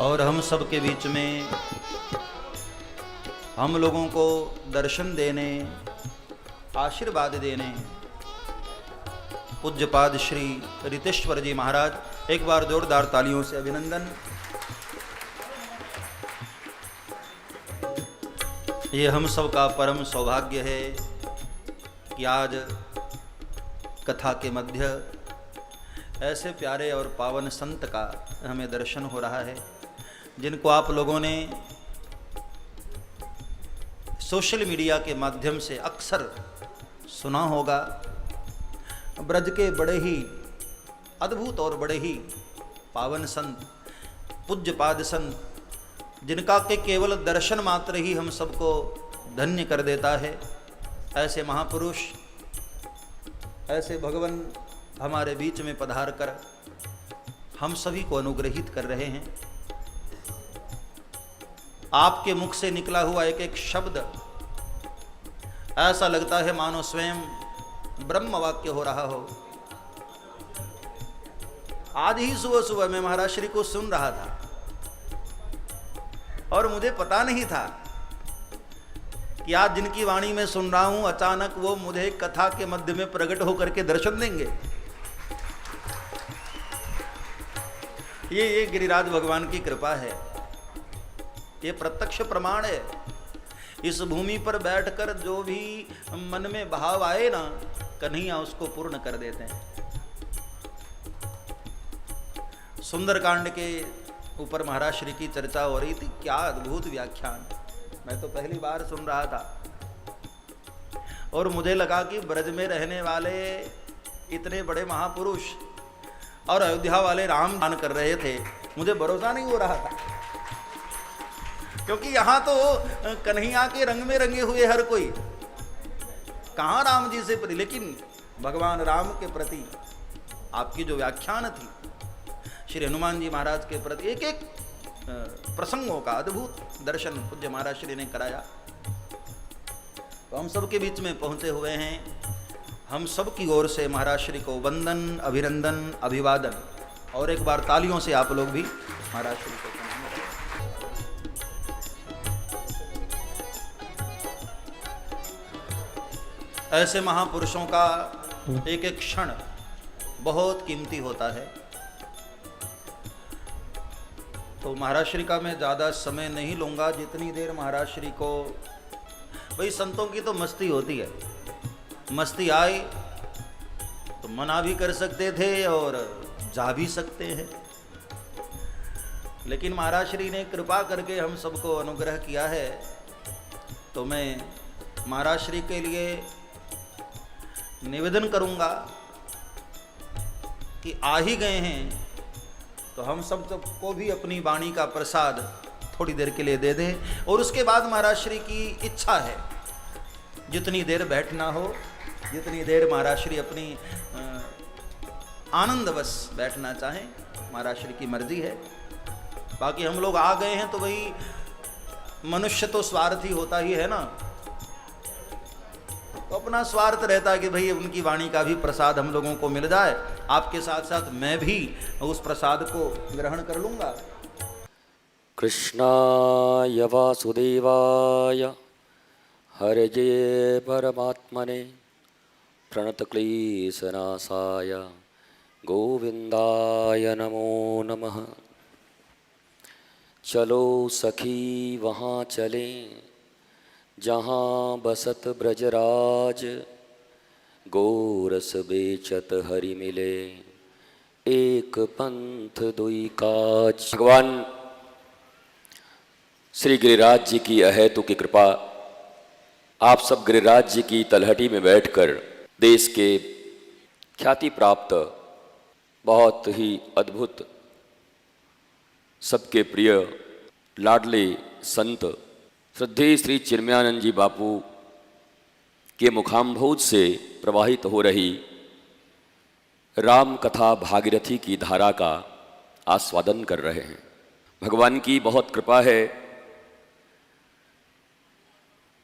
और हम सब के बीच में हम लोगों को दर्शन देने, आशीर्वाद देने पूज्यपाद श्री रितेश्वर जी महाराज, एक बार जोरदार तालियों से अभिनंदन। ये हम सब का परम सौभाग्य है कि आज कथा के मध्य ऐसे प्यारे और पावन संत का हमें दर्शन हो रहा है, जिनको आप लोगों ने सोशल मीडिया के माध्यम से अक्सर सुना होगा। ब्रज के बड़े ही अद्भुत और बड़े ही पावन संत, पूज्यपाद संत, जिनका के केवल दर्शन मात्र ही हम सबको धन्य कर देता है। ऐसे महापुरुष, ऐसे भगवान हमारे बीच में पधार कर हम सभी को अनुग्रहित कर रहे हैं। आपके मुख से निकला हुआ एक एक शब्द ऐसा लगता है मानो स्वयं ब्रह्म वाक्य हो रहा हो। आज ही सुबह सुबह मैं महाराज श्री को सुन रहा था और मुझे पता नहीं था कि आज जिनकी वाणी में सुन रहा हूं, अचानक वो मुझे कथा के मध्य में प्रकट होकर के दर्शन देंगे। ये गिरिराज भगवान की कृपा है, ये प्रत्यक्ष प्रमाण है। इस भूमि पर बैठकर जो भी मन में भाव आए ना, कन्हैया उसको पूर्ण कर देते हैं। सुंदरकांड के ऊपर महाराज श्री की चर्चा हो रही थी। क्या अद्भुत व्याख्यान, मैं तो पहली बार सुन रहा था और मुझे लगा कि ब्रज में रहने वाले इतने बड़े महापुरुष और अयोध्या वाले राम गान कर रहे थे। मुझे भरोसा नहीं हो रहा था, क्योंकि यहां तो कन्हैया के रंग में रंगे हुए हर कोई, कहां राम जी से प्रिय, लेकिन भगवान राम के प्रति आपकी जो व्याख्यान थी, श्री हनुमान जी महाराज के प्रति एक एक प्रसंगों का अद्भुत दर्शन पूज्य महाराज श्री ने कराया। तो हम सब के बीच में पहुंचे हुए हैं। हम सब की ओर से महाराज श्री को वंदन, अभिनंदन, अभिवादन, और एक बार तालियों से आप लोग भी महाराज श्री को ऐसे महापुरुषों का एक एक क्षण बहुत कीमती होता है। तो महाराज श्री का मैं ज़्यादा समय नहीं लूँगा, जितनी देर महाराज श्री को, भाई संतों की तो मस्ती होती है, मस्ती आई तो मना भी कर सकते थे और जा भी सकते हैं, लेकिन महाराज श्री ने कृपा करके हम सबको अनुग्रह किया है। तो मैं महाराज श्री के लिए निवेदन करूंगा कि आ ही गए हैं तो हम सब को भी अपनी वाणी का प्रसाद थोड़ी देर के लिए दे दें, और उसके बाद महाराज श्री की इच्छा है जितनी देर बैठना हो, जितनी देर महाराज श्री अपनी आनंदवश बैठना चाहें, महाराज श्री की मर्जी है। बाकी हम लोग आ गए हैं तो भाई मनुष्य तो स्वार्थी होता ही है ना, तो अपना स्वार्थ रहता है कि भाई उनकी वाणी का भी प्रसाद हम लोगों को मिल जाए। आपके साथ साथ मैं भी उस प्रसाद को ग्रहण कर लूंगा। कृष्णाय वासुदेवाय हरये परमात्मने प्रणतक्लेशनाशाय गोविंदाय नमो नमः। चलो सखी वहाँ चलें जहाँ बसत ब्रजराज, गोरस बेचत हरि मिले, एक पंथ दुई काज। भगवान श्री गिरिराज जी की अहेतु की कृपा, आप सब गिरिराज जी की तलहटी में बैठकर देश के ख्याति प्राप्त बहुत ही अद्भुत, सबके प्रिय लाडले संत श्रद्धेय श्री चिन्मयानंद जी बापू के मुखाम्भोज से प्रवाहित हो रही राम कथा भागीरथी की धारा का आस्वादन कर रहे हैं। भगवान की बहुत कृपा है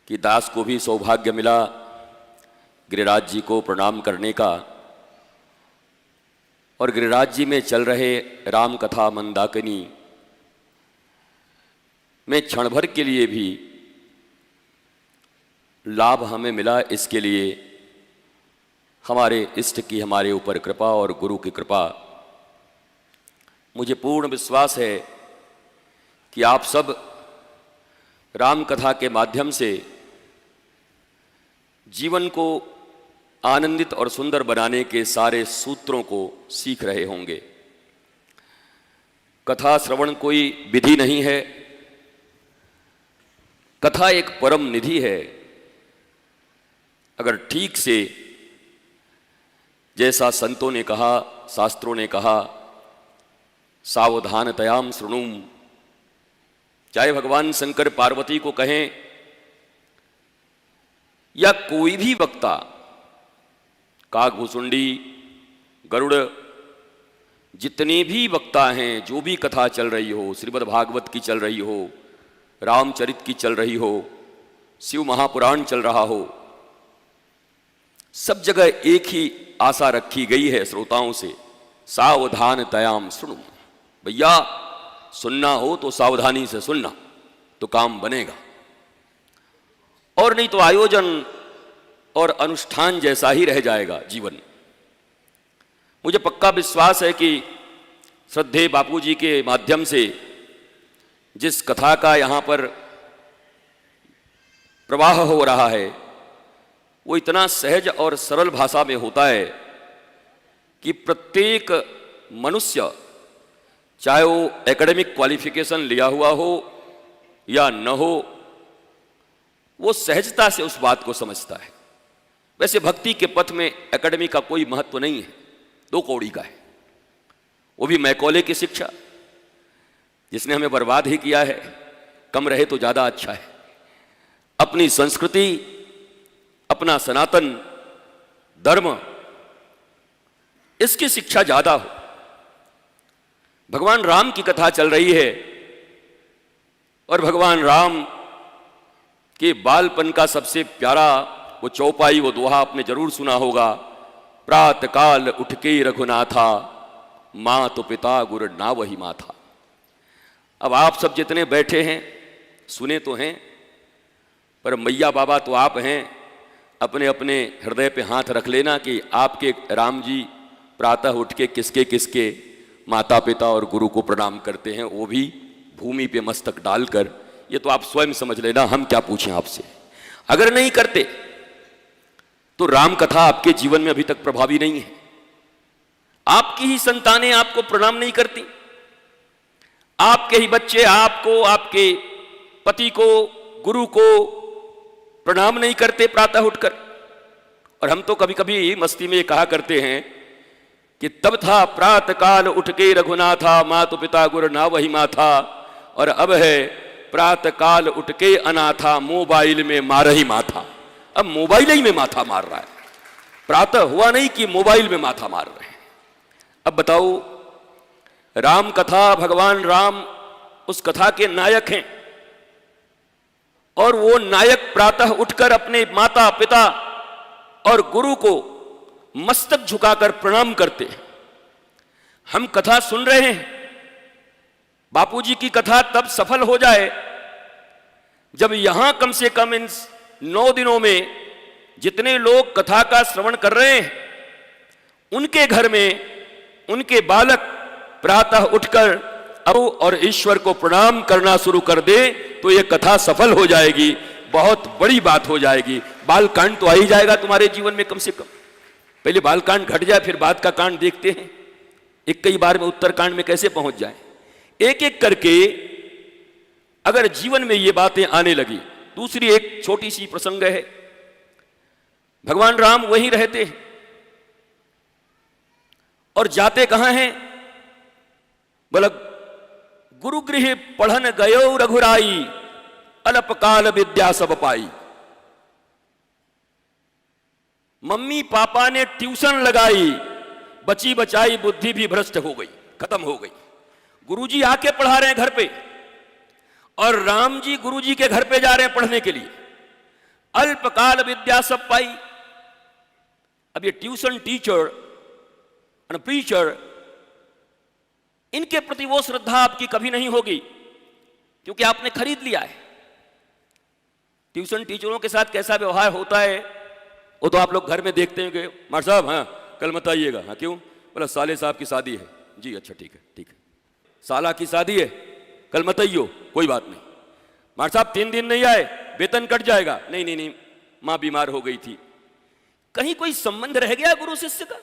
कि दास को भी सौभाग्य मिला गिरिराज जी को प्रणाम करने का, और गिरिराज जी में चल रहे राम कथा मंदाकिनी में क्षण भर के लिए भी लाभ हमें मिला, इसके लिए हमारे इष्ट की हमारे ऊपर कृपा और गुरु की कृपा। मुझे पूर्ण विश्वास है कि आप सब राम कथा के माध्यम से जीवन को आनंदित और सुंदर बनाने के सारे सूत्रों को सीख रहे होंगे। कथा श्रवण कोई विधि नहीं है, कथा एक परम निधि है। अगर ठीक से, जैसा संतों ने कहा, शास्त्रों ने कहा, सावधानतयाम शृणुम, चाहे भगवान शंकर पार्वती को कहें या कोई भी वक्ता, काकभूषुंडी, गरुड़, जितने भी वक्ता हैं, जो भी कथा चल रही हो, श्रीमद् भागवत की चल रही हो, रामचरित की चल रही हो, शिव महापुराण चल रहा हो, सब जगह एक ही आशा रखी गई है श्रोताओं से, सावधानतयाम शृणु। भैया सुनना हो तो सावधानी से सुनना, तो काम बनेगा, और नहीं तो आयोजन और अनुष्ठान जैसा ही रह जाएगा जीवन। मुझे पक्का विश्वास है कि श्रद्धेय बापूजी के माध्यम से जिस कथा का यहाँ पर प्रवाह हो रहा है, वो इतना सहज और सरल भाषा में होता है कि प्रत्येक मनुष्य, चाहे वो एकेडमिक क्वालिफिकेशन लिया हुआ हो या न हो, वो सहजता से उस बात को समझता है। वैसे भक्ति के पथ में एकेडमी का कोई महत्व नहीं है, 2 कौड़ी का है, वो भी मैकॉले की शिक्षा, जिसने हमें बर्बाद ही किया है। कम रहे तो ज्यादा अच्छा है। अपनी संस्कृति, अपना सनातन धर्म, इसकी शिक्षा ज्यादा हो। भगवान राम की कथा चल रही है और भगवान राम के बालपन का सबसे प्यारा वो चौपाई, वो दोहा आपने जरूर सुना होगा, प्रात काल उठ के रघुनाथा, माँ तो पिता गुरु ना वही माथा। अब आप सब जितने बैठे हैं सुने तो हैं, पर मैया बाबा तो आप हैं। अपने अपने हृदय पे हाथ रख लेना कि आपके राम जी प्रातः उठ के किसके किसके माता पिता और गुरु को प्रणाम करते हैं, वो भी भूमि पे मस्तक डालकर। ये तो आप स्वयं समझ लेना, हम क्या पूछें आपसे। अगर नहीं करते तो राम कथा आपके जीवन में अभी तक प्रभावी नहीं है। आपकी ही संतानें आपको प्रणाम नहीं करती, आपके ही बच्चे आपको, आपके पति को, गुरु को प्रणाम नहीं करते प्रातः उठकर। और हम तो कभी कभी मस्ती में कहा करते हैं कि तब था प्रातः काल उठ के रघुनाथा, मातु पिता गुरु ना वही माथा, और अब है प्रातः काल उठ के अनाथा, मोबाइल में मार ही माथा। अब मोबाइल ही में माथा मार रहा है, प्रातः हुआ नहीं कि मोबाइल में माथा मार रहे हैं। अब बताओ, राम कथा, भगवान राम उस कथा के नायक हैं, और वो नायक प्रातः उठकर अपने माता पिता और गुरु को मस्तक झुकाकर प्रणाम करते हैं। हम कथा सुन रहे हैं, बापूजी की कथा तब सफल हो जाए जब यहां कम से कम इन 9 दिनों में जितने लोग कथा का श्रवण कर रहे हैं, उनके घर में उनके बालक प्रातः उठकर प्रभु और ईश्वर को प्रणाम करना शुरू कर दे, तो यह कथा सफल हो जाएगी, बहुत बड़ी बात हो जाएगी। बालकांड तो आ ही जाएगा तुम्हारे जीवन में कम से कम। पहले बालकांड घट जाए, फिर बाद का कांड देखते हैं एक कई बार में उत्तरकांड में कैसे पहुंच जाए। एक एक करके अगर जीवन में ये बातें आने लगी। दूसरी एक छोटी सी प्रसंग है, भगवान राम वहीं रहते हैं और जाते कहां हैं? बोला, गुरुगृह पढ़न गयो रघुराई, अल्पकाल विद्या सब पाई। मम्मी पापा ने ट्यूशन लगाई, बची बचाई बुद्धि भी भ्रष्ट हो गई, खत्म हो गई। गुरुजी आके पढ़ा रहे हैं घर पे, और राम जी गुरुजी के घर पे जा रहे हैं पढ़ने के लिए। अल्पकाल विद्या सब पाई। अब ये ट्यूशन टीचर और प्रीचर, इनके प्रति वो श्रद्धा आपकी कभी नहीं होगी। क्योंकि आपने खरीद लिया है। ट्यूशन टीचरों के साथ कैसा व्यवहार होता है वो तो आप लोग घर में देखते हैं कि मार साहब हाँ कल मत आइएगा। हाँ क्यों? बोला साले साहब की शादी है। जी अच्छा ठीक है ठीक है। साला की शादी है, कल मत आइयो, कोई बात नहीं। मार साहब 3 दिन नहीं आए वेतन कट जाएगा। नहीं नहीं नहीं, मां बीमार हो गई थी। कहीं कोई संबंध रह गया गुरु शिष्य का?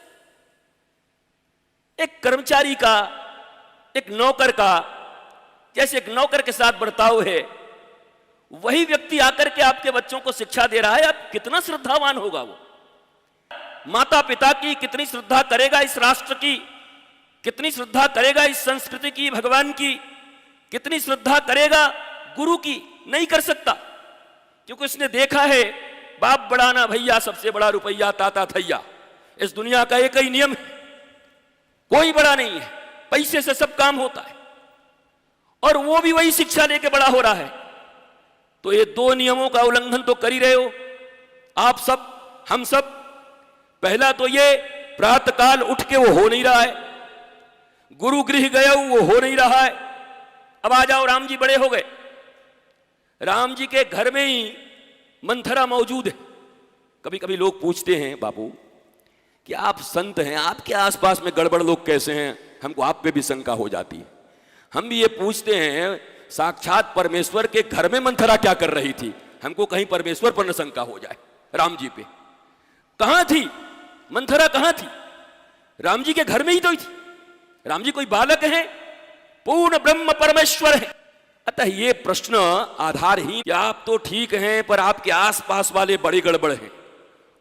एक कर्मचारी का, एक नौकर का, जैसे एक नौकर के साथ बर्ताव है, वही व्यक्ति आकर के आपके बच्चों को शिक्षा दे रहा है। आप कितना श्रद्धावान होगा वो? माता पिता की कितनी श्रद्धा करेगा, इस राष्ट्र की कितनी श्रद्धा करेगा, इस संस्कृति की, भगवान की कितनी श्रद्धा करेगा, गुरु की नहीं कर सकता। क्योंकि उसने देखा है बाप बड़ा ना भैया, सबसे बड़ा रुपया ताता थैया। इस दुनिया का एक ही नियम है, कोई बड़ा नहीं है, पैसे से सब काम होता है। और वो भी वही शिक्षा लेके बड़ा हो रहा है। तो ये 2 नियमों का उल्लंघन तो कर ही रहे हो आप सब, हम सब। पहला तो ये प्रातःकाल उठ के वो हो नहीं रहा है, गुरु गृह गए वो हो नहीं रहा है। अब आ जाओ, राम जी बड़े हो गए, राम जी के घर में ही मंथरा मौजूद है। कभी कभी लोग पूछते हैं बापू कि आप संत हैं, आपके आसपास में गड़बड़ लोग कैसे हैं? हमको आप पे भी शंका हो जाती है। हम भी ये पूछते हैं साक्षात परमेश्वर के घर में मंथरा क्या कर रही थी? हमको कहीं परमेश्वर पर न शंका हो जाए, राम जी पे। कहां थी मंथरा, कहां थी? राम जी के घर में ही तो थी। राम जी कोई बालक है? पूर्ण ब्रह्म परमेश्वर है। अतः ये प्रश्न आधारहीन कि आप तो ठीक हैं पर आपके आसपास वाले बड़ी गड़बड़ हैं।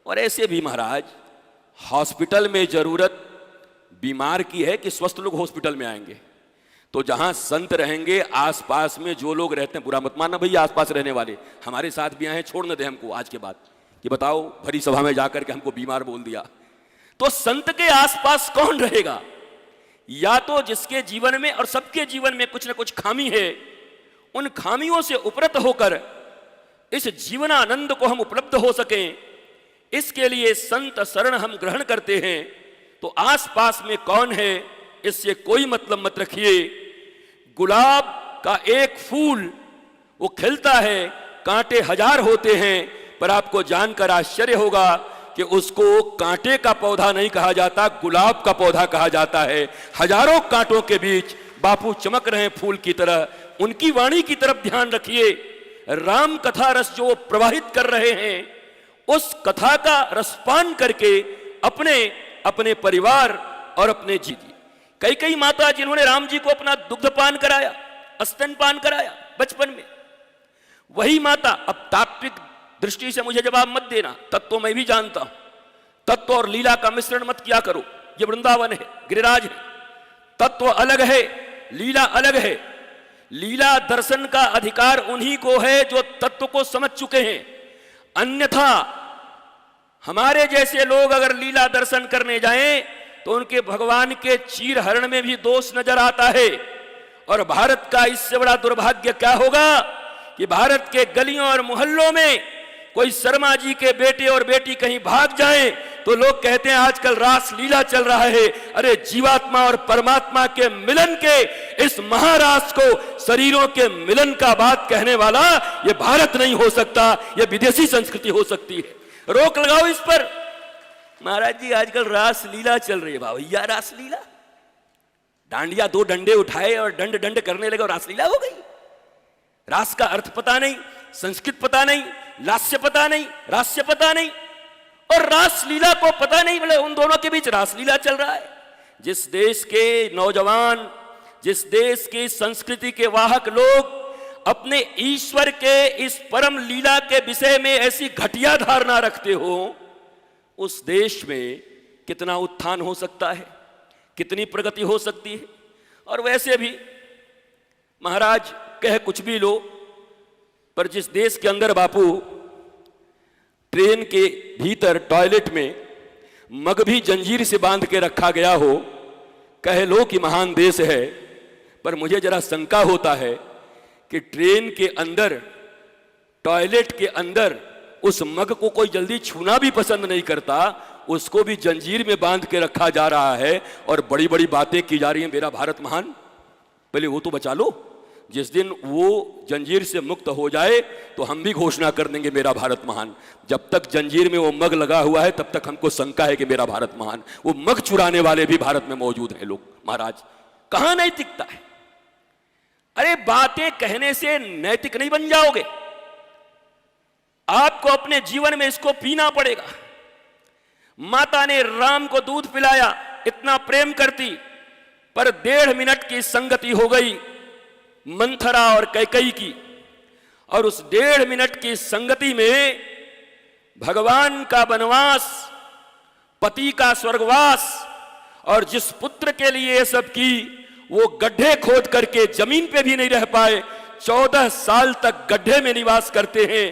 और ऐसे भी महाराज, हॉस्पिटल में जरूरत बीमार की है कि स्वस्थ लोग हॉस्पिटल में आएंगे? तो जहां संत रहेंगे, आसपास में जो लोग रहते हैं, बुरा मत मानना भैया आसपास रहने वाले, हमारे साथ भी आए, छोड़ न दे हमको आज के बाद कि बताओ भरी सभा में जाकर के हमको बीमार बोल दिया। तो संत के आसपास कौन रहेगा? या तो जिसके जीवन में और सबके जीवन में कुछ न कुछ खामी है, उन खामियों से उपरत होकर इस जीवनानंद को हम उपलब्ध हो सकें, इसके लिए संत शरण हम ग्रहण करते हैं। तो आसपास में कौन है इससे कोई मतलब मत रखिए। गुलाब का एक फूल वो खिलता है, कांटे 1000 होते हैं, पर आपको जानकर आश्चर्य होगा कि उसको कांटे का पौधा नहीं कहा जाता, गुलाब का पौधा कहा जाता है। हजारों कांटों के बीच बापू चमक रहे हैं फूल की तरह। उनकी वाणी की तरफ ध्यान रखिए। राम कथा रस जो प्रवाहित कर रहे हैं, उस कथा का रसपान करके अपने अपने परिवार और अपने जीवन। कई माता जिन्होंने राम जी को अपना दुग्धपान कराया, स्तनपान कराया बचपन में, वही माता, अब तात्विक दृष्टि से मुझे जवाब मत देना, तत्व मैं भी जानता हूं, तत्व और लीला का मिश्रण मत किया करो। ये वृंदावन है, गिरिराज है, तत्व अलग है, लीला अलग है। लीला दर्शन का अधिकार उन्हीं को है जो तत्व को समझ चुके हैं। अन्यथा हमारे जैसे लोग अगर लीला दर्शन करने जाएं तो उनके भगवान के चीर हरण में भी दोष नजर आता है। और भारत का इससे बड़ा दुर्भाग्य क्या होगा कि भारत के गलियों और मोहल्लों में कोई शर्मा जी के बेटे और बेटी कहीं भाग जाएं तो लोग कहते हैं आजकल रास लीला चल रहा है। अरे जीवात्मा और परमात्मा के मिलन के इस महारास को शरीरों के मिलन का बात कहने वाला ये भारत नहीं हो सकता, ये विदेशी संस्कृति हो सकती है। रोक लगाओ इस पर। महाराज जी आजकल रास लीला चल रही है। भैया रास लीला, डांडिया 2 डंडे उठाए और डंड डंड करने लगे और रास लीला हो गई। रास का अर्थ पता नहीं, संस्कृत पता नहीं, लास्य पता नहीं, रास्य पता नहीं, और रास लीला को पता नहीं। बोले उन दोनों के बीच रास लीला चल रहा है। जिस देश के नौजवान, जिस देश की संस्कृति के वाहक लोग अपने ईश्वर के इस परम लीला के विषय में ऐसी घटिया धारणा रखते हो, उस देश में कितना उत्थान हो सकता है, कितनी प्रगति हो सकती है। और वैसे भी महाराज कह कुछ भी लो, पर जिस देश के अंदर बापू ट्रेन के भीतर टॉयलेट में मग भी जंजीर से बांध के रखा गया हो, कह लो कि महान देश है, पर मुझे जरा शंका होता है कि ट्रेन के अंदर, टॉयलेट के अंदर उस मग को कोई जल्दी छूना भी पसंद नहीं करता, उसको भी जंजीर में बांध के रखा जा रहा है और बड़ी बड़ी बातें की जा रही हैं, मेरा भारत महान। पहले वो तो बचा लो। जिस दिन वो जंजीर से मुक्त हो जाए तो हम भी घोषणा कर देंगे मेरा भारत महान। जब तक जंजीर में वो मग लगा हुआ है तब तक हमको शंका है कि मेरा भारत महान। वो मग चुराने वाले भी भारत में मौजूद हैं लोग। महाराज, कहां नैतिकता है? अरे बातें कहने से नैतिक नहीं बन जाओगे, आपको अपने जीवन में इसको पीना पड़ेगा। माता ने राम को दूध पिलाया, इतना प्रेम करती, पर 1.5 मिनट की संगति हो गई मंथरा और कैकेयी की, और उस 1.5 मिनट की संगति में भगवान का वनवास, पति का स्वर्गवास, और जिस पुत्र के लिए ये सब की वो गड्ढे खोद करके जमीन पे भी नहीं रह पाए, 14 साल तक गड्ढे में निवास करते हैं।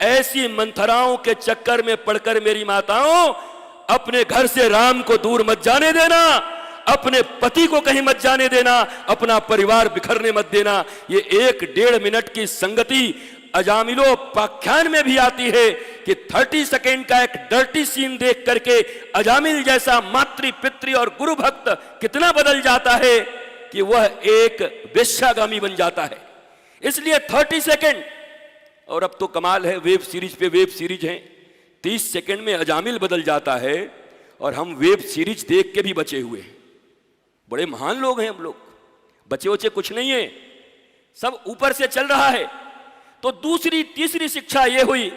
ऐसी मंथराओं के चक्कर में पड़कर मेरी माताओं, अपने घर से राम को दूर मत जाने देना, अपने पति को कहीं मत जाने देना, अपना परिवार बिखरने मत देना। ये 1-1.5 मिनट की संगति अजामिलोपाख्यान में भी आती है कि 30 सेकेंड का एक डर्टी सीन देख करके अजामिल जैसा मातृ पितृ और गुरु भक्त कितना बदल जाता है कि वह एक वेश्यागामी बन जाता है। इसलिए 30 सेकेंड, और अब तो कमाल है, वेब सीरीज पे वेब सीरीज है, 30 सेकेंड में अजामिल बदल जाता है, और हम वेब सीरीज देख के भी बचे हुए हैं। बड़े महान लोग हैं हम लोग, बचे बचे कुछ नहीं है, सब ऊपर से चल रहा है। तो दूसरी तीसरी शिक्षा यह हुई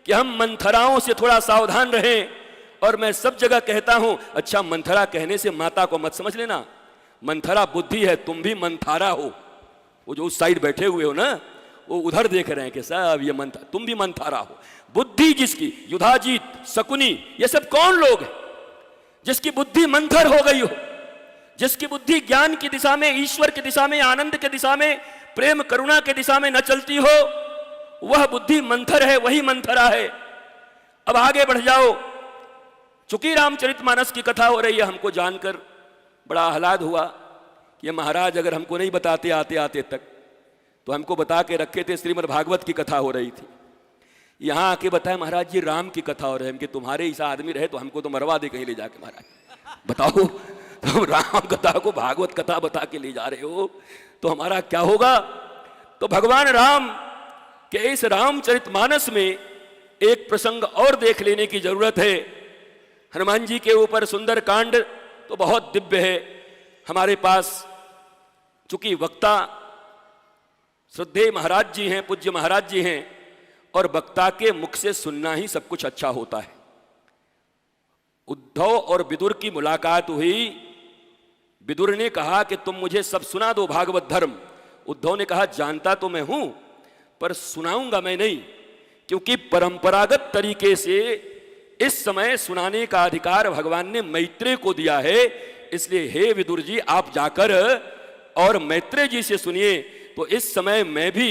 कि हम मंथराओं से थोड़ा सावधान रहें। और मैं सब जगह कहता हूं, अच्छा मंथरा कहने से माता को मत समझ लेना, मंथरा बुद्धि है, तुम भी मंथारा हो। वो जो उस साइड बैठे हुए हो ना, वो उधर देख रहे हैं कि साहब ये मंथरा, तुम भी मंथारा हो। बुद्धि जिसकी, युधाजीत, शकुनी, ये सब कौन लोग हैं जिसकी बुद्धि मंथर हो गई हो, जिसकी बुद्धि ज्ञान की दिशा में, ईश्वर की दिशा में, आनंद की दिशा में, प्रेम करुणा की दिशा में न चलती हो, वह बुद्धि मंथर है, वही मंथरा है। अब आगे बढ़ जाओ, चूंकि रामचरितमानस की कथा हो रही है, हमको जानकर बड़ा आह्लाद हुआ कि ये महाराज अगर हमको नहीं बताते आते आते तक, तो हमको बता के रखे थे श्रीमद् भागवत की कथा हो रही थी। यहां आके बताया महाराज जी राम की कथा हो रही है, कि तुम्हारे ऐसा आदमी रहे तो हमको तो मरवा दे कहीं ले जाके। महाराज बताओ, तुम राम कथा को भागवत कथा बता के ले जा रहे हो तो हमारा क्या होगा? तो भगवान राम के इस रामचरितमानस में एक प्रसंग और देख लेने की जरूरत है। हनुमान जी के ऊपर सुंदर कांड तो बहुत दिव्य है। हमारे पास चूंकि वक्ता श्रद्धेय महाराज जी हैं, पूज्य महाराज जी हैं, और वक्ता के मुख से सुनना ही सब कुछ अच्छा होता है। उद्धव और विदुर की मुलाकात हुई। विदुर ने कहा कि तुम मुझे सब सुना दो भागवत धर्म। उद्धव ने कहा जानता तो मैं हूं, पर सुनाऊंगा मैं नहीं, क्योंकि परंपरागत तरीके से इस समय सुनाने का अधिकार भगवान ने मैत्रेय को दिया है। इसलिए हे विदुर जी, आप जाकर और मैत्रेय जी से सुनिए। तो इस समय मैं भी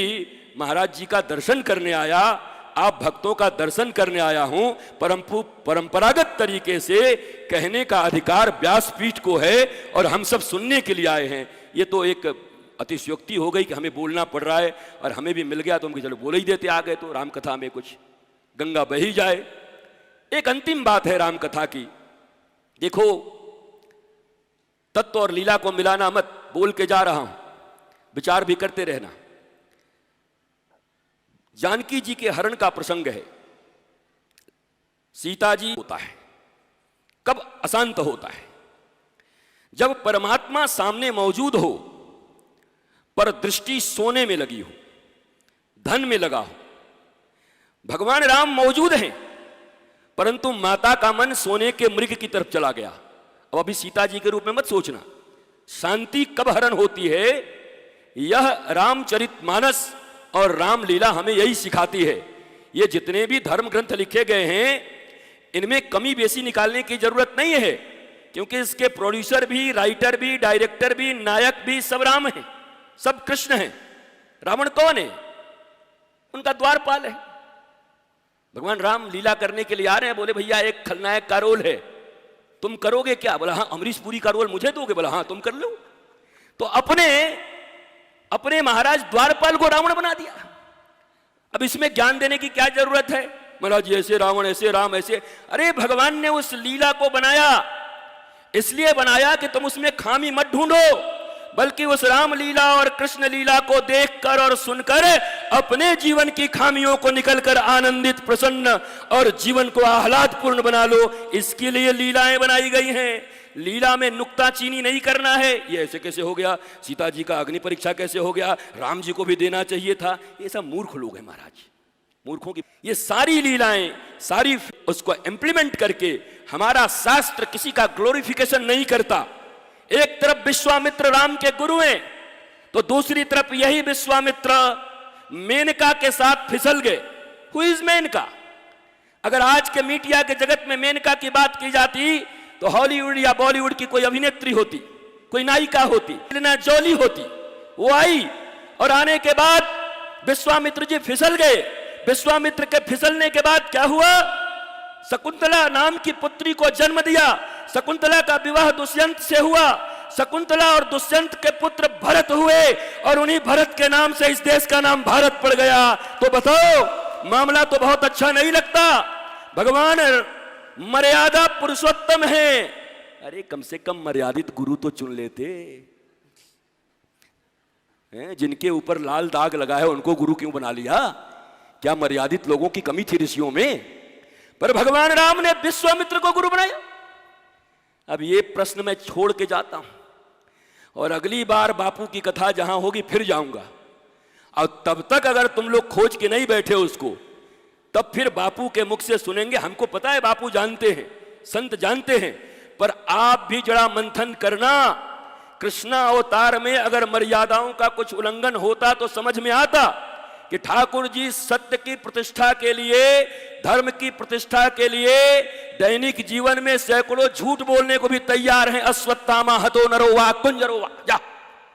महाराज जी का दर्शन करने आया, आप भक्तों का दर्शन करने आया हूं। परंपरागत तरीके से कहने का अधिकार व्यासपीठ को है, और हम सब सुनने के लिए आए हैं। ये तो एक अतिशयोक्ति हो गई कि हमें बोलना पड़ रहा है, और हमें भी मिल गया तो हम चलो बोल ही देते, आ गए तो रामकथा में कुछ गंगा बही जाए। एक अंतिम बात है रामकथा की, देखो तत्व और लीला को मिलाना मत, बोल के जा रहा हूं, विचार भी करते रहना। जानकी जी के हरण का प्रसंग है। सीता जी होता है, कब अशांत होता है? जब परमात्मा सामने मौजूद हो, पर दृष्टि सोने में लगी हो, धन में लगा हो। भगवान राम मौजूद हैं, परंतु माता का मन सोने के मृग की तरफ चला गया। अब अभी सीता जी के रूप में मत सोचना। शांति कब हरण होती है, यह रामचरितमानस और रामलीला हमें यही सिखाती है। ये जितने भी धर्म ग्रंथ लिखे गए हैं, इनमें कमी बेसी निकालने की जरूरत नहीं है, क्योंकि इसके प्रोड्यूसर भी, राइटर भी, डायरेक्टर भी, नायक भी सब राम हैं, सब कृष्ण हैं। रावण कौन है? उनका द्वारपाल है। भगवान राम लीला करने के लिए आ रहे हैं, बोले भैया एक खलनायक का रोल है, तुम करोगे क्या? बोला हाँ, अमरीश पुरी का रोल मुझे दोगे? बोला हाँ तुम कर लो। तो अपने महाराज द्वारपाल को रावण बना दिया। अब इसमें ज्ञान देने की क्या जरूरत है? महाराज जी ऐसे रावण, ऐसे राम, ऐसे। अरे भगवान ने उस लीला को बनाया, इसलिए बनाया कि तुम उसमें खामी मत ढूंढो, बल्कि उस राम लीला और कृष्ण लीला को देखकर और सुनकर अपने जीवन की खामियों को निकलकर आनंदित, प्रसन्न और जीवन को आह्लादपूर्ण बना लो। इसके लिए लीलाएं बनाई गई हैं। लीला में नुक्ताचीनी नहीं करना है। ये ऐसे कैसे हो गया, सीता जी का अग्नि परीक्षा कैसे हो गया, राम जी को भी देना चाहिए था। ये सब मूर्ख लोग हैं महाराज, मूर्खों की ये सारी लीलाएं, सारी उसको इंप्लीमेंट करके हमारा शास्त्र किसी का ग्लोरिफिकेशन नहीं करता। एक तरफ विश्वामित्र राम के गुरु हैं, तो दूसरी तरफ यही विश्वामित्र मेनका के साथ फिसल गए। Who is Menaka? अगर आज के मीडिया के जगत में मेनका की बात की जाती तो हॉलीवुड या बॉलीवुड की कोई अभिनेत्री होती, कोई नायिका होती, एंजेलिना जॉली होती। वो आई और आने के बाद विश्वामित्र जी फिसल गए। विश्वामित्र के फिसलने के बाद क्या हुआ? शकुंतला नाम की पुत्री को जन्म दिया। शकुंतला का विवाह दुष्यंत से हुआ। शकुंतला और दुष्यंत के पुत्र भरत हुए और उन्हीं भरत के नाम से इस देश का नाम भारत पड़ गया। तो बताओ, मामला तो बहुत अच्छा नहीं लगता। भगवान मर्यादा पुरुषोत्तम है। अरे कम से कम मर्यादित गुरु तो चुन लेते हैं। जिनके ऊपर लाल दाग लगा है उनको गुरु क्यों बना लिया? क्या मर्यादित लोगों की कमी थी ऋषियों में? पर भगवान राम ने विश्वामित्र को गुरु बनाया। अब ये प्रश्न मैं छोड़ के जाता हूं और अगली बार बापू की कथा जहां होगी फिर जाऊंगा। और तब तक अगर तुम लोग खोज के नहीं बैठे उसको, तब फिर बापू के मुख से सुनेंगे। हमको पता है बापू जानते हैं, संत जानते हैं, पर आप भी जरा मंथन करना। कृष्णा अवतार में अगर मर्यादाओं का कुछ उल्लंघन होता तो समझ में आता कि ठाकुर जी सत्य की प्रतिष्ठा के लिए, धर्म की प्रतिष्ठा के लिए दैनिक जीवन में सैकड़ों झूठ बोलने को भी तैयार हैं। अश्वत्थामा हतो नरो वा कुंजरो वा, जा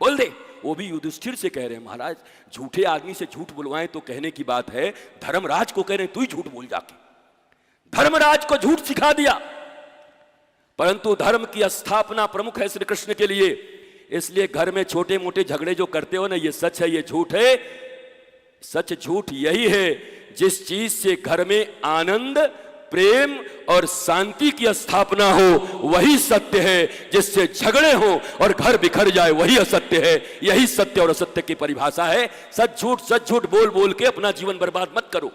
बोल दे। वो भी युधिष्ठिर से कह रहे हैं, महाराज झूठे आदमी से झूठ बुलवाएं तो कहने की बात है, धर्मराज को कह रहे हैं तू ही झूठ बोल जाके। धर्मराज को झूठ सिखा दिया। परंतु धर्म की स्थापना प्रमुख है श्री कृष्ण के लिए। इसलिए घर में छोटे मोटे झगड़े जो करते हो ना, ये सच है ये झूठ है। सच झूठ यही है जिस चीज से घर में आनंद, प्रेम और शांति की स्थापना हो वही सत्य है। जिससे झगड़े हो और घर बिखर जाए वही असत्य है। यही सत्य और असत्य की परिभाषा है। सच झूठ बोल बोल के अपना जीवन बर्बाद मत करो।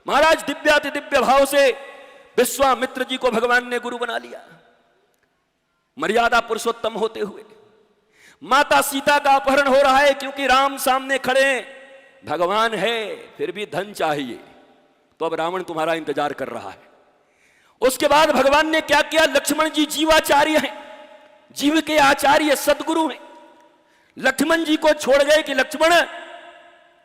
महाराज दिव्याति दिव्य भाव से विश्वामित्र जी को भगवान ने गुरु बना लिया, मर्यादा पुरुषोत्तम होते हुए। माता सीता का अपहरण हो रहा है क्योंकि राम सामने खड़े हैं। भगवान है फिर भी धन चाहिए, तो अब रावण तुम्हारा इंतजार कर रहा है। उसके बाद भगवान ने क्या किया? लक्ष्मण जी जीवाचार्य हैं, जीव के आचार्य सदगुरु हैं। लक्ष्मण जी को छोड़ गए कि लक्ष्मण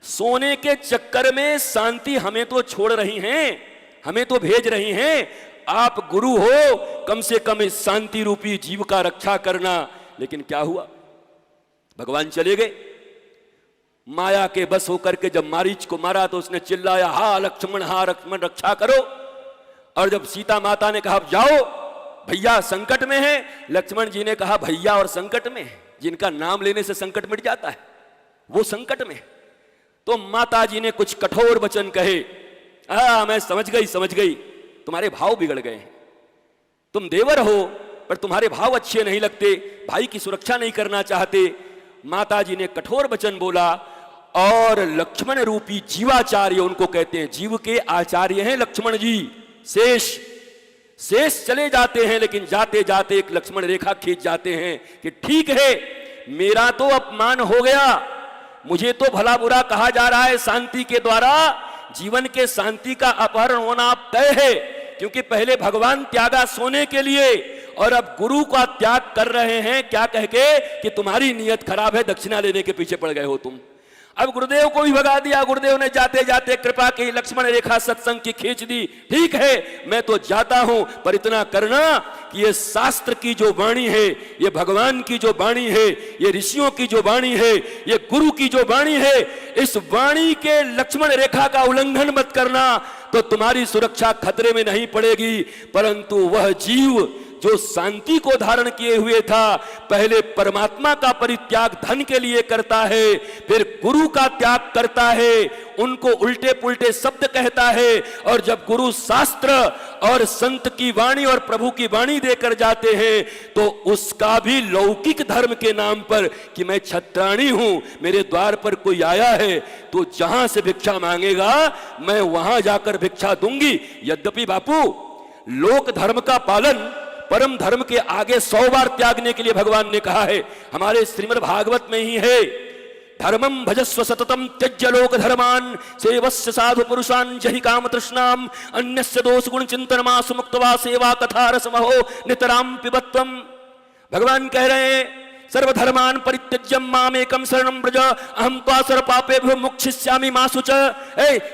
सोने के चक्कर में शांति हमें तो छोड़ रही हैं, हमें तो भेज रही हैं। आप गुरु हो, कम से कम इस शांति रूपी जीव का रक्षा करना। लेकिन क्या हुआ? भगवान चले गए। माया के बस होकर के जब मारीच को मारा तो उसने चिल्लाया, हा लक्ष्मण रक्षा करो। और जब सीता माता ने कहा जाओ भैया संकट में है, लक्ष्मण जी ने कहा भैया और संकट में, जिनका नाम लेने से संकट मिट जाता है वो संकट में। तो माता जी ने कुछ कठोर वचन कहे। मैं समझ गई, तुम्हारे भाव बिगड़ गए हैं। तुम देवर हो पर तुम्हारे भाव अच्छे नहीं लगते, भाई की सुरक्षा नहीं करना चाहते। माता जी ने कठोर वचन बोला और लक्ष्मण रूपी जीवाचार्य, उनको कहते हैं जीव के आचार्य हैं लक्ष्मण जी। शेष चले जाते हैं, लेकिन जाते जाते एक लक्ष्मण रेखा खींच जाते हैं कि ठीक है मेरा तो अपमान हो गया, मुझे तो भला बुरा कहा जा रहा है। शांति के द्वारा जीवन के शांति का अपहरण होना अब तय है, क्योंकि पहले भगवान त्यागा सोने के लिए और अब गुरु का त्याग कर रहे हैं। क्या कह के कि तुम्हारी नीयत खराब है, दक्षिणा लेने के पीछे पड़ गए हो तुम। अब गुरुदेव को भी भगा दिया। गुरुदेव ने जाते जाते कृपा की लक्ष्मण रेखा सत्संग की खींच दी। ठीक है मैं तो जाता हूं, पर इतना करना कि ये शास्त्र की जो वाणी है, ये भगवान की जो वाणी है, ये ऋषियों की जो वाणी है, ये गुरु की जो वाणी है, इस वाणी के लक्ष्मण रेखा का उल्लंघन मत करना, तो तुम्हारी सुरक्षा खतरे में नहीं पड़ेगी। परंतु वह जीव जो शांति को धारण किए हुए था, पहले परमात्मा का परित्याग धन के लिए करता है, फिर गुरु का त्याग करता है, उनको उल्टे पुल्टे शब्द कहता है, और जब गुरु शास्त्र और संत की वाणी और प्रभु की वाणी देकर जाते हैं तो उसका भी लौकिक धर्म के नाम पर कि मैं छत्राणी हूं, मेरे द्वार पर कोई आया है तो जहां से भिक्षा मांगेगा मैं वहां जाकर भिक्षा दूंगी। यद्यपि बापू लोक धर्म का पालन परम धर्म के आगे 100 बार त्यागने के लिए भगवान ने कहा है। हमारे श्रीमद् भागवत में ही है, धर्मम भजस्व सततम त्यज्य लोक धर्मान सेवस्य साधु पुरुषान जहि काम तृष्णाम अन्यस्य दोष गुण चिंतनमा सुमुक्तवा सेवा कथा रसमहो नितराम पिबत्वम। भगवान कह रहे हैं सर्वधर्मान परित्यज्य मामेकम शरणं व्रज अहम त्वा सर्व पापेभ्यो मोक्षयिष्यामि मा शुच।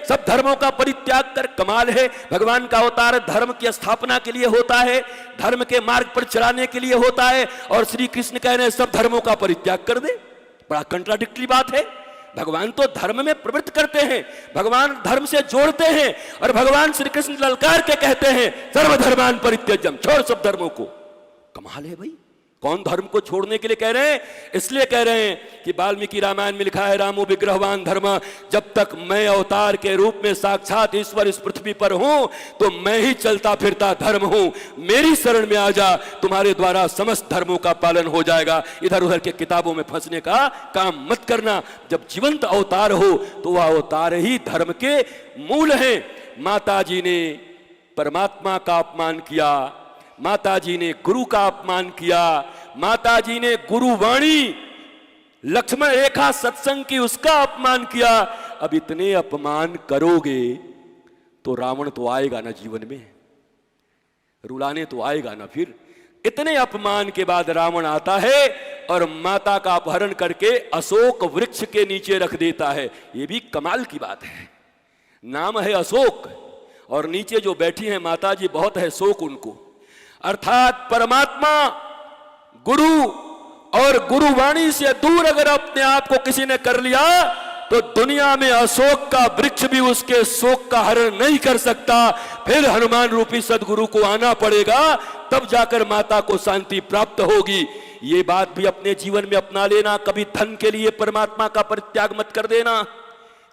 सब धर्मों का परित्याग कर, कमाल है, भगवान का अवतार धर्म की स्थापना के लिए होता है, धर्म के मार्ग पर चलाने के लिए होता है, और श्री कृष्ण कह रहे हैं सब धर्मों का परित्याग कर दे। बड़ा कंट्राडिक्टरी बात है। भगवान तो धर्म में प्रवृत्त करते हैं, भगवान धर्म से जोड़ते हैं, और भगवान श्री कृष्ण ललकार के कहते हैं सर्वधर्मान परित्यज्यम, छोड़ सब धर्मों को। कमाल है भाई, कौन धर्म को छोड़ने के लिए कह रहे हैं? इसलिए कह रहे हैं कि वाल्मीकि रामायण में लिखा है रामो विग्रहवान धर्म, जब तक मैं अवतार के रूप में साक्षात ईश्वर इस पृथ्वी पर हूं तो मैं ही चलता फिरता धर्म हूं, मेरी शरण में आ जा, तुम्हारे द्वारा समस्त धर्मों का पालन हो जाएगा। इधर उधर के किताबों में फंसने का काम मत करना। जब जीवंत अवतार हो तो वह अवतार ही धर्म के मूल है। माता जी ने परमात्मा का अपमान किया, माता जी ने गुरु का अपमान किया, माता जी ने गुरुवाणी लक्ष्मण रेखा सत्संग की उसका अपमान किया। अब इतने अपमान करोगे तो रावण तो आएगा ना जीवन में, रुलाने तो आएगा ना। फिर इतने अपमान के बाद रावण आता है और माता का अपहरण करके अशोक वृक्ष के नीचे रख देता है। यह भी कमाल की बात है, नाम है अशोक और नीचे जो बैठी है माता जी बहुत है शोक उनको। अर्थात परमात्मा गुरु और गुरुवाणी से दूर अगर अपने आप को किसी ने कर लिया तो दुनिया में अशोक का वृक्ष भी उसके शोक का हरण नहीं कर सकता। फिर हनुमान रूपी सदगुरु को आना पड़ेगा, तब जाकर माता को शांति प्राप्त होगी। ये बात भी अपने जीवन में अपना लेना। कभी धन के लिए परमात्मा का परित्याग मत कर देना,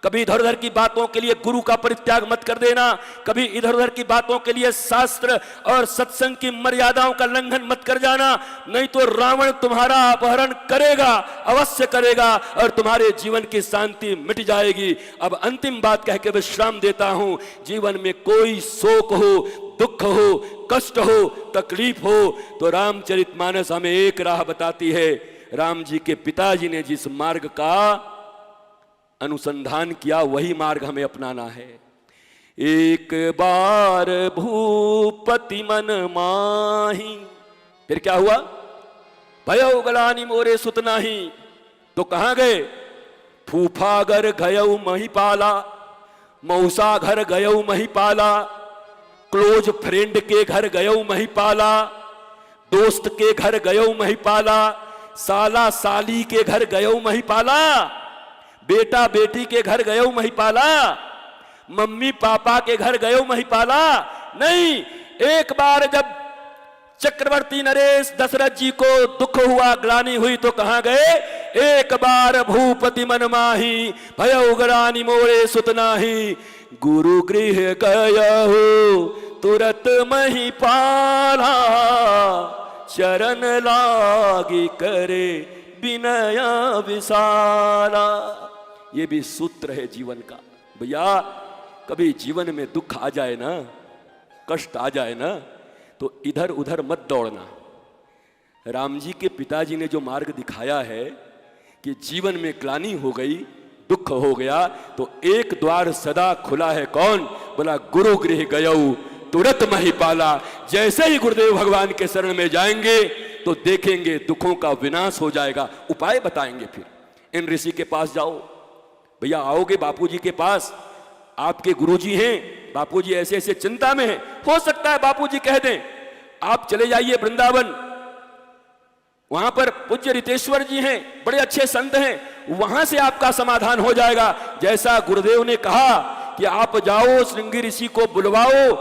कभी इधर उधर की बातों के लिए गुरु का परित्याग मत कर देना, कभी इधर उधर की बातों के लिए शास्त्र और सत्संग की मर्यादाओं का लंघन मत कर जाना, नहीं तो रावण तुम्हारा अपहरण करेगा, अवश्य करेगा, और तुम्हारे जीवन की शांति मिट जाएगी। अब अंतिम बात कह के विश्राम देता हूं। जीवन में कोई शोक हो, दुख हो, कष्ट हो, तकलीफ हो तो रामचरितमानस हमें एक राह बताती है। राम जी के पिताजी ने जिस मार्ग का अनुसंधान किया वही मार्ग हमें अपनाना है। एक बार भूपति मन माही, फिर क्या हुआ? भयो गलानी मोरे सुत नाही, तो कहां गए? फूफा घर गयऊ महिपाला, मौसा घर गयऊ महिपाला, क्लोज फ्रेंड के घर गयऊ महिपाला, दोस्त के घर गयऊ महिपाला, साला साली के घर गयऊ महिपाला, बेटा बेटी के घर गयो महिपाला, मम्मी पापा के घर गयो महिपाला। नहीं, एक बार जब चक्रवर्ती नरेश दशरथ जी को दुख हुआ, ग्लानि हुई तो कहां गए? एक बार भूपति मन माही, भयो ग्लानि मोरे सुत नाही, गुरु गृह गयो तुरत महिपाला, चरण लागी करे विनय विशाला। ये भी सूत्र है जीवन का। भैया कभी जीवन में दुख आ जाए ना, कष्ट आ जाए ना, तो इधर उधर मत दौड़ना। राम जी के पिताजी ने जो मार्ग दिखाया है कि जीवन में ग्लानि हो गई, दुख हो गया, तो एक द्वार सदा खुला है। कौन? बोला गुरु गृह गयऊ तुरत महिपाला। जैसे ही गुरुदेव भगवान के शरण में जाएंगे तो देखेंगे दुखों का विनाश हो जाएगा। उपाय बताएंगे। फिर इन ऋषि के पास जाओ। भैया आओगे बापूजी के पास, आपके गुरुजी हैं, बापूजी ऐसे ऐसे चिंता में हैं, हो सकता है बापूजी कह दें आप चले जाइए वृंदावन, वहां पर पूज्य रितेश्वर जी हैं, बड़े अच्छे संत हैं, वहां से आपका समाधान हो जाएगा। जैसा गुरुदेव ने कहा कि आप जाओ, श्रृंगी ऋषि को बुलवाओ,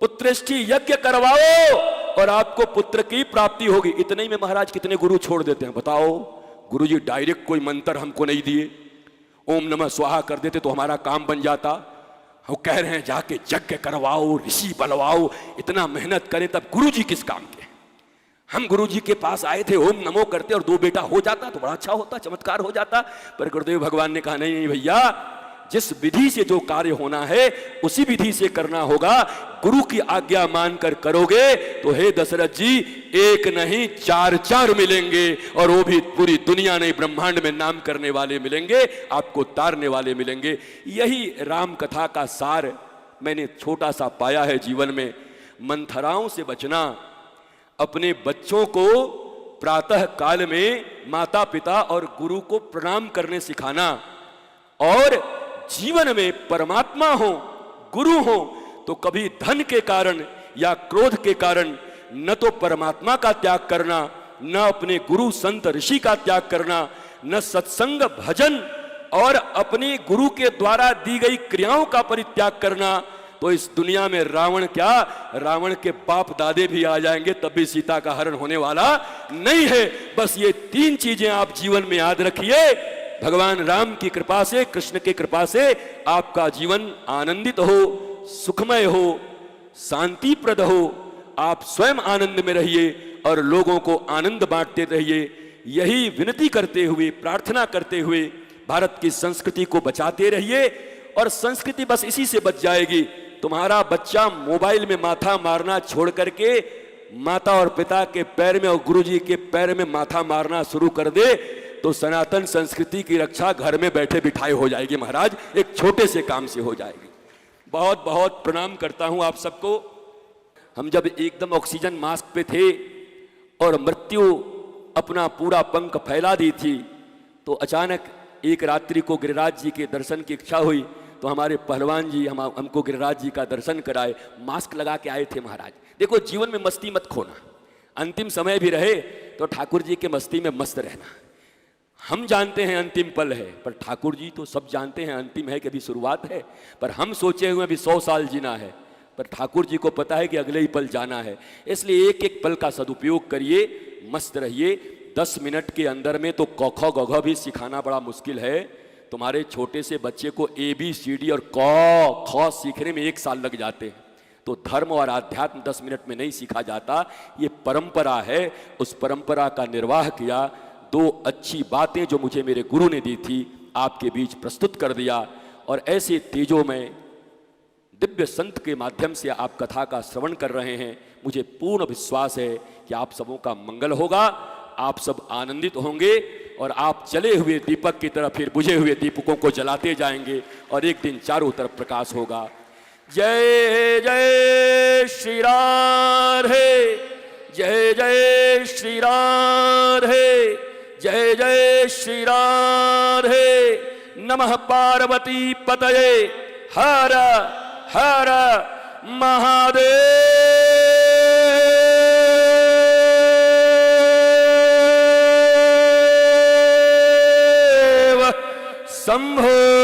पुत्रेष्टि यज्ञ करवाओ और आपको पुत्र की प्राप्ति होगी। इतने ही में महाराज कितने गुरु छोड़ देते हैं बताओ। गुरुजी डायरेक्ट कोई मंत्र हमको नहीं दिए, ओम नमः स्वाहा कर देते तो हमारा काम बन जाता। वो कह रहे हैं जाके यज्ञ करवाओ, ऋषि बलवाओ, इतना मेहनत करें, तब गुरुजी किस काम के। हम गुरुजी के पास आए थे, ओम नमो करते और 2 बेटा हो जाता तो बड़ा अच्छा होता, चमत्कार हो जाता। पर गुरुदेव भगवान ने कहा नहीं नहीं भैया, जिस विधि से जो कार्य होना है उसी विधि से करना होगा। गुरु की आज्ञा मानकर करोगे तो हे दशरथ जी, एक नहीं 4 मिलेंगे, और वो भी पूरी दुनिया नहीं ब्रह्मांड में नाम करने वाले मिलेंगे, आपको तारने वाले मिलेंगे। यही राम कथा का सार मैंने छोटा सा पाया है जीवन में। मंथराओं से बचना, अपने बच्चों को प्रातः काल में माता पिता और गुरु को प्रणाम करने सिखाना, और जीवन में परमात्मा हो, गुरु हो, तो कभी धन के कारण या क्रोध के कारण न तो परमात्मा का त्याग करना, न अपने गुरु संत ऋषि का त्याग करना, न सत्संग भजन और अपने गुरु के द्वारा दी गई क्रियाओं का परित्याग करना। तो इस दुनिया में रावण क्या, रावण के बाप दादे भी आ जाएंगे तब भी सीता का हरण होने वाला नहीं है। बस ये 3 चीजें आप जीवन में याद रखिए। भगवान राम की कृपा से, कृष्ण की कृपा से आपका जीवन आनंदित हो, सुखमय हो, शांतिप्रद हो। आप स्वयं आनंद में रहिए और लोगों को आनंद बांटते रहिए। यही विनती करते हुए, प्रार्थना करते हुए भारत की संस्कृति को बचाते रहिए। और संस्कृति बस इसी से बच जाएगी। तुम्हारा बच्चा मोबाइल में माथा मारना छोड़ करके माता और पिता के पैर में और गुरुजी के पैर में माथा मारना शुरू कर दे तो सनातन संस्कृति की रक्षा घर में बैठे बिठाए हो जाएगी महाराज, एक छोटे से काम से हो जाएगी। बहुत बहुत प्रणाम करता हूं आप सबको। हम जब एकदम ऑक्सीजन मास्क पे थे और मृत्यु अपना पूरा पंख फैला दी थी, तो अचानक एक रात्रि को गिरिराज जी के दर्शन की इच्छा हुई, तो हमारे पहलवान जी हमको गिरिराज जी का दर्शन कराए, मास्क लगा के आए थे महाराज। देखो जीवन में मस्ती मत खोना, अंतिम समय भी रहे तो ठाकुर जी के मस्ती में मस्त रहना। हम जानते हैं अंतिम पल है, पर ठाकुर जी तो सब जानते हैं अंतिम है कि अभी शुरुआत है। पर हम सोचे हुए अभी 100 साल जीना है, पर ठाकुर जी को पता है कि अगले ही पल जाना है। इसलिए एक एक पल का सदुपयोग करिए, मस्त रहिए। 10 मिनट के अंदर में तो क ख ग घ भी सिखाना बड़ा मुश्किल है। तुम्हारे छोटे से बच्चे को ABCD और क ख सीखने में 1 साल लग जाते हैं। तो धर्म और आध्यात्म 10 मिनट में नहीं सीखा जाता, ये परंपरा है। उस परंपरा का निर्वाह किया। 2 अच्छी बातें जो मुझे मेरे गुरु ने दी थी आपके बीच प्रस्तुत कर दिया। और ऐसे तेजों में दिव्य संत के माध्यम से आप कथा का श्रवण कर रहे हैं। मुझे पूर्ण विश्वास है कि आप सबों का मंगल होगा, आप सब आनंदित होंगे और आप जले हुए दीपक की तरह फिर बुझे हुए दीपकों को जलाते जाएंगे और एक दिन चारों तरफ प्रकाश होगा। जय जय श्री राधे, जय जय श्री राधे, जय जय श्री राधे। नमः पार्वती पतये, हर हर महादेव। शंभो।